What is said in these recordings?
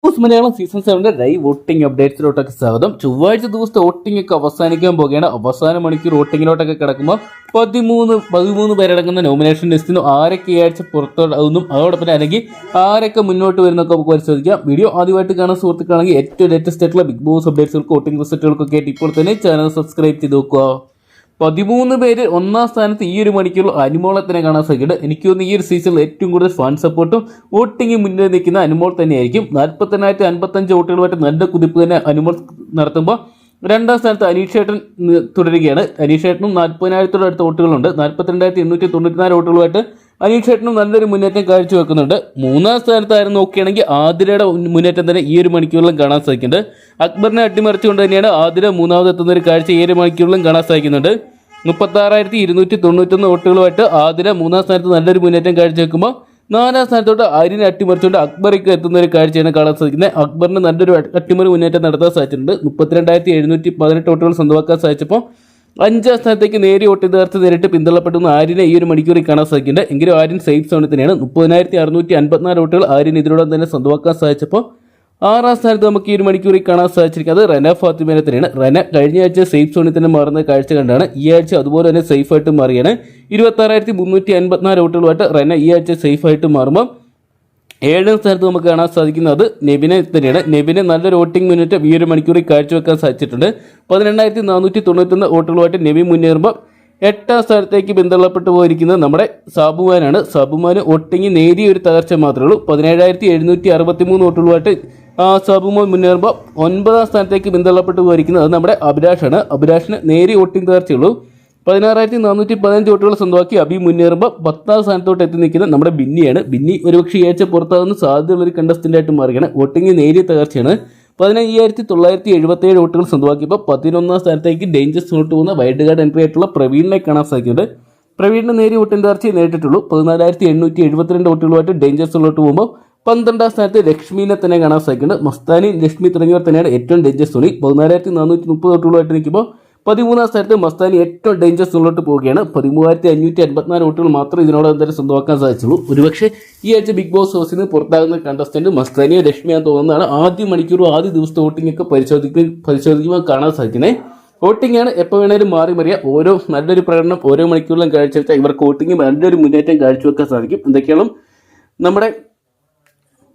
Malayalam season 7 live voting അപ്ഡേറ്റ്സിലോട്ടൊക്കെ സ്വാഗതം. ചൊവ്വാഴ്ച ദിവസത്തെ വോട്ടിംഗ് ഒക്കെ അവസാനിക്കാൻ പോകുകയാണ്. അവസാന മണിക്കൂർ വോട്ടിങ്ങിലോട്ടൊക്കെ കിടക്കുമ്പോൾ 13 പേരടങ്ങുന്ന നോമിനേഷൻ ലിസ്റ്റിന് ആരൊക്കെ ഈ ആഴ്ച പുറത്തോടും അതോടൊപ്പം അല്ലെങ്കിൽ ആരൊക്കെ മുന്നോട്ട് വരുന്നൊക്കെ നമുക്ക് പരിശോധിക്കാം. വീഡിയോ ആദ്യമായിട്ട് കാണാൻ സുഹൃത്തുക്കളാണെങ്കിൽ ഏറ്റവും ലേറ്റസ്റ്റ് ആയിട്ടുള്ള ബിഗ് ബോസ് അപ്ഡേറ്റ്സുകൾക്ക് വോട്ടിംഗ് റിസൾട്ടുകൾക്കൊക്കെ ആയിട്ട് ഇപ്പോൾ തന്നെ ചാനൽ സബ്സ്ക്രൈബ് ചെയ്ത് നോക്കുക. 13 പേര് ഒന്നാം സ്ഥാനത്ത് ഈ ഒരു മണിക്കൂർ അനുമോളെ തന്നെ കാണാൻ സാധിക്കുന്നുണ്ട്. എനിക്ക് തോന്നുന്നു ഈ ഒരു സീസണിൽ ഏറ്റവും കൂടുതൽ ഫാൻ സപ്പോർട്ടും വോട്ടിംഗ് മുന്നിൽ നിൽക്കുന്ന അനുമോൾ തന്നെയായിരിക്കും. 48,055 വോട്ടുകളുമായിട്ട് നല്ല കുതിപ്പ് തന്നെ അനുമോൾ നടത്തുമ്പോൾ രണ്ടാം സ്ഥാനത്ത് അനീഷേട്ടൻ തുടരുകയാണ്. അനീഷേട്ടനും 40,000 അടുത്ത വോട്ടുകളുണ്ട്. 42,894 വോട്ടുകളുമായിട്ട് അനീഷേട്ടനും നല്ലൊരു മുന്നേറ്റം കാഴ്ചവെക്കുന്നുണ്ട്. മൂന്നാം സ്ഥാനത്തായിരുന്നു നോക്കുകയാണെങ്കിൽ ആതിരയുടെ മുന്നേറ്റം തന്നെ ഈ ഒരു മണിക്കൂറിലും കാണാൻ സാധിക്കുന്നുണ്ട്. അക്ബറിനെ അട്ടിമറിച്ചുകൊണ്ട് തന്നെയാണ് ആതിര മൂന്നാമതെത്തുന്ന ഒരു കാഴ്ച ഈ ഒരു മണിക്കൂറിലും കാണാൻ സാധിക്കുന്നുണ്ട്. 36,291 വോട്ടുകളുമായിട്ട് ആതിര മൂന്നാം സ്ഥാനത്ത് നല്ലൊരു മുന്നേറ്റം കാഴ്ചവെക്കുമ്പോൾ നാലാം സ്ഥാനത്തോട്ട് ആര്യനെ അട്ടിമറിച്ചുകൊണ്ട് അക്ബറിക്ക് എത്തുന്ന ഒരു കാഴ്ചയാണ് കാണാൻ സാധിക്കുന്നത്. അക്ബറിന് നല്ലൊരു അട്ടിമറി മുന്നേറ്റം നടത്താൻ സാധിച്ചിട്ടുണ്ട്. 32,718 വോട്ടുകൾ സ്വന്തമാക്കാൻ സാധിച്ചപ്പോൾ അഞ്ചാം സ്ഥാനത്തേക്ക് നേരിയ വോട്ട് നേർത്ത് നേരിട്ട് പിന്തള്ളപ്പെടുന്ന ആര്യനെ ഈ ഒരു മണിക്കൂറിൽ കാണാൻ സാധിക്കുന്നുണ്ട്. എങ്കിലും ആര്യൻ സേഫ് സോണിൽ തന്നെയാണ്. 30,654 വോട്ടുകൾ ആര്യൻ ഇതിനോടൊപ്പം തന്നെ സ്വന്തമാക്കാൻ സാധിച്ചപ്പോൾ ആറാം സ്ഥാനത്ത് നമുക്ക് ഈ ഒരു മണിക്കൂറിൽ കാണാൻ സാധിച്ചിരിക്കുന്നത് റന ഫാത്തിമേനെ തന്നെയാണ്. റന കഴിഞ്ഞ ആഴ്ച സേഫ് സോണിൽ തന്നെ മാറുന്ന കാഴ്ച കണ്ടാണ് ഈ ആഴ്ച അതുപോലെ തന്നെ സേഫായിട്ട് മാറിയാണ്. 26,354 വോട്ടുകളുമായിട്ട് റന ഈ ആഴ്ച സേഫായിട്ട് മാറുമ്പോൾ ഏഴാം സ്ഥാനത്ത് നമുക്ക് കാണാൻ സാധിക്കുന്നത് നെബിനെ തന്നെയാണ്. നെബിനെ നല്ലൊരു വോട്ടിംഗ് മുന്നേറ്റം ഈ ഒരു മണിക്കൂറിൽ കാഴ്ചവെക്കാൻ സാധിച്ചിട്ടുണ്ട്. 18,491 വോട്ടുകളുമായിട്ട് നെബി മുന്നേറുമ്പോൾ എട്ടാം സ്ഥാനത്തേക്ക് പിന്തള്ളപ്പെട്ടു പോയിരിക്കുന്നത് നമ്മുടെ സാബുമാനാണ്. സാബുമാന് വോട്ടിംഗ് നേരിയ ഒരു തകർച്ച മാത്രമേ ഉള്ളൂ. 17,763 വോട്ടുകളുമായിട്ട് സാബുമാൻ മുന്നേറുമ്പോൾ ഒൻപതാം സ്ഥാനത്തേക്ക് പിന്തള്ളപ്പെട്ടു പോയിരിക്കുന്നത് അത് നമ്മുടെ അഭിലാഷാണ്. അഭിലാഷിന് നേരിയ വോട്ടിംഗ് തകർച്ചയുള്ളൂ. 16,415 വോട്ടുകൾ സ്വന്തമാക്കി അബി മുന്നേറുമ്പോൾ 10ാം സ്ഥാനത്തോട്ട് എത്തി നിൽക്കുന്നത് നമ്മുടെ ബിന്നിയാണ്. ബിന്നി ഒരുപക്ഷെ ഈ ആഴ്ച പുറത്താകുന്ന സാധ്യതയുള്ളൊരു കണ്ടസ്റ്റന്റ് ആയിട്ട് മാറുകയാണ്. വോട്ടിംഗ് നേരിയ തകർച്ചയാണ്. 15,977 വോട്ടുകൾ സ്വന്തമാക്കിയപ്പോൾ 11ാം സ്ഥാനത്തേക്ക് ഡേഞ്ചർ സോണിട്ട് പോകുന്ന വൈൽഡ് കാർഡ് എൻട്രി ആയിട്ടുള്ള പ്രവീണിനെ കാണാൻ സാധിക്കുന്നുണ്ട്. പ്രവീണിന് നേരിയ വോട്ടിംഗ് തകർച്ചയെ നേരിട്ടിട്ടുള്ളൂ. 14,872 വോട്ടുകളുമായിട്ട് ഡേഞ്ചർ സോണിലോട്ട് പോകുമ്പോൾ 12ാം സ്ഥാനത്ത് ലക്ഷ്മിനെ തന്നെ കാണാൻ സാധിക്കുന്നുണ്ട്. മസ്താനി, ലക്ഷ്മി തുടങ്ങിയവർ തന്നെയാണ് ഏറ്റവും ഡേഞ്ചർ സോണിൽ. 14,430 വോട്ടുകളുമായിട്ട് നിൽക്കുമ്പോൾ 13ാം സ്ഥാനത്ത് മസ്താനി ഏറ്റവും ഡേഞ്ചർ സോണിലോട്ട് പോവുകയാണ്. 13,584 വോട്ടുകൾ മാത്രം ഇതിനോടൊപ്പം തന്നെ സ്വന്തമാക്കാൻ സാധിച്ചുള്ളൂ. ഒരുപക്ഷെ ഈ ആഴ്ച ബിഗ് ബോസ് ഹൗസിൽ നിന്ന് പുറത്താകുന്ന കണ്ടസ്റ്റന്റ് മസ്താനിയോ ലക്ഷ്മിയാന്ന് തോന്നുന്നതാണ്. ആദ്യ മണിക്കൂറും ആദ്യ ദിവസത്തെ വോട്ടിംഗ് ഒക്കെ പരിശോധിക്കുമ്പോൾ കാണാൻ സാധിക്കുന്നത്. വോട്ടിംഗ് ആണ് എപ്പോൾ വേണേലും മാറി മറിയാം. ഓരോ നല്ലൊരു പ്രകടനം ഓരോ മണിക്കൂറിലും കാഴ്ചവെച്ചാൽ ഇവർക്ക് വോട്ടിംഗ് നല്ലൊരു മുന്നേറ്റം കാഴ്ചവെക്കാൻ സാധിക്കും. എന്തൊക്കെയാണ് നമ്മുടെ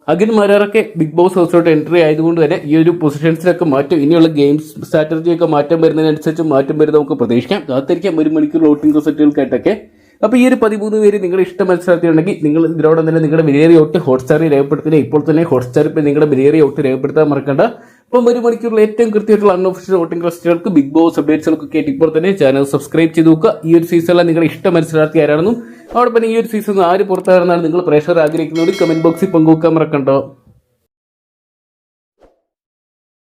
അഖിൽ മാരാറൊക്കെ ബിഗ് ബോസ് ഹൗസിലോട്ട് എൻട്രി ആയതുകൊണ്ട് തന്നെ ഈ ഒരു പൊസിഷൻസിലൊക്കെ മാറ്റം, ഇനിയുള്ള ഗെയിംസ് സ്ട്രാറ്റജിയൊക്കെ മാറ്റം വരുന്നതിനനുസരിച്ച് മാറ്റം വരുന്നത് നമുക്ക് പ്രതീക്ഷിക്കാം. കാത്തിരിക്കാം ഒരു മണിക്കൂർ വോട്ടിംഗ് റിസൾട്ടുകൾക്കായിട്ടൊക്കെ. അപ്പോൾ ഈ ഒരു 13 പേര് നിങ്ങളുടെ ഇഷ്ട മത്സരത്തിലുണ്ടെങ്കിൽ നിങ്ങൾ ഇതിനോടൊപ്പം തന്നെ നിങ്ങളുടെ വിലയേറിയ വോട്ട് ഹോട്ട്സ്റ്റാറിൽ രേഖപ്പെടുത്തുക. ഇപ്പോൾ തന്നെ ഹോട്ട്സ്റ്റാറിൽ നിങ്ങളുടെ വിലയേറിയ വോട്ട് രേഖപ്പെടുത്താൻ മറക്കണ്ട. അപ്പം ഒരു മണിക്കൂറിൽ ഏറ്റവും കൃത്യമായിട്ടുള്ള അൺഒഫീഷ്യൽ വോട്ടിംഗ് റിസൾട്ടുകൾക്ക് ബിഗ് ബോസ് അപ്ഡേറ്റ്സുകൾക്കൊക്കെ ആയിട്ട് ഇപ്പോൾ തന്നെ ചാനൽ സബ്സ്ക്രൈബ് ചെയ്ത് നോക്കുക. ഈ ഒരു സീസണിലെ നിങ്ങളുടെ ഇഷ്ട മത്സരാർത്ഥി ആരാണെന്നും അതോടൊപ്പം ഈ ഒരു സീസൺ ആര് പുറത്താണെന്നാണ് നിങ്ങൾ പ്രേക്ഷകർ ആഗ്രഹിക്കുന്നതുകൊണ്ട് കമന്റ് ബോക്സിൽ പങ്കുവെക്കാൻ മറക്കണ്ടോ.